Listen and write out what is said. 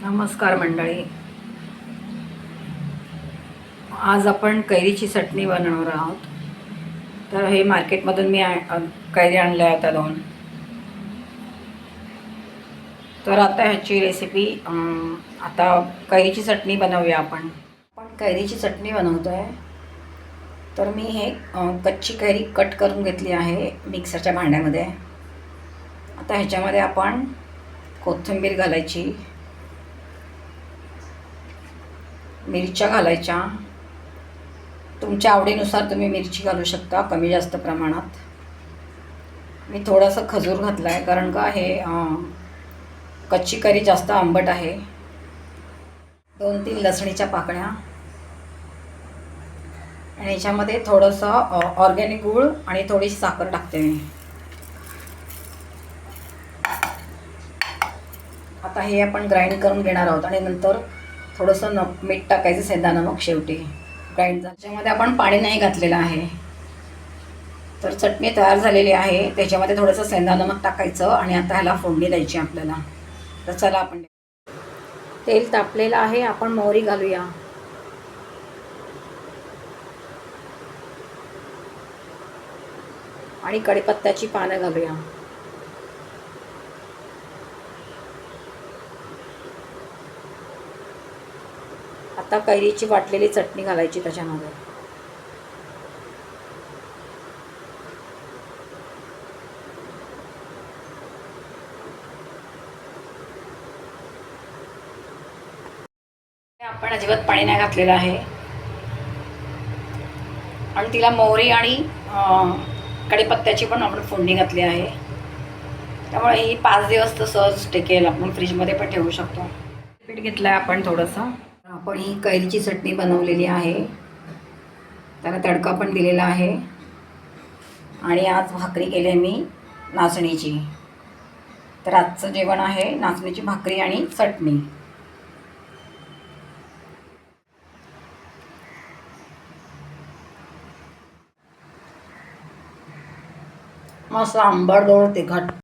नमस्कार मंडळी. आज आपण कैरीची चटणी बनवणार आहोत. तर हे मार्केटमधून मी कैरी आणल्या आता 2. तर आता ह्याची रेसिपी आता कैरीची चटणी बनवूया आपण. कैरीची चटणी बनवतो आहे. तर मी हे कच्ची कैरी कट करून घेतली आहे मिक्सरच्या भांड्यामध्ये. आता ह्याच्यामध्ये आपण कोथिंबीर घालायची, मिरच्या घालायच्या. तुमच्या आवडीनुसार तुम्ही मिरची घालू शकता, कमी जास्त प्रमाणात. मी थोडासा खजूर घातला आहे कारण का हे कच्ची कैरी जास्त आंबट आहे. 2-3 लसणीच्या पाकळ्या आणि याच्यामध्ये थोडंसं ऑर्गॅनिक गूळ आणि थोडीशी साखर टाकते मी. आता हे आपण ग्राइंड करून घेणार आहोत आणि नंतर थोडंसं मीठ टाकायचं, सेंधा नमक शेवटी. ग्राइंड त्याच्यामध्ये आपण पाणी नाही घातलेलं आहे. तर चटणी तयार झालेली आहे. त्याच्यामध्ये थोडंसं सेंधा नमक टाकायचं आणि आता ह्याला फोडणी द्यायची आपल्याला. तर चला आपण तेल तापलेलं आहे, आपण मोहरी घालूया. आणि कढीपत्त्याची पानं घालूया. आता कैरीची वाटलेली चटणी घालायची त्याच्यामध्ये. आपण अजिबात पाणी नाही घातलेलं आहे आणि तिला मोहरी आणि कढीपत्त्याची पण आपण फोडणी घातली आहे. त्यामुळे ही 5 दिवस तर सहज टिकेल. आपण फ्रीजमध्ये पण ठेवू शकतो. पीठ घेतलं आहे आपण थोडंसं. आपण ही कैरीची चटणी बनवलेली आहे, त्याला तडका पण दिलेला आहे. आणि आज भाकरी केली आहे मी नाचणीची. तर आजचं जेवण आहे नाचणीची भाकरी आणि चटणी. मस्त आंबट गोड तिखट.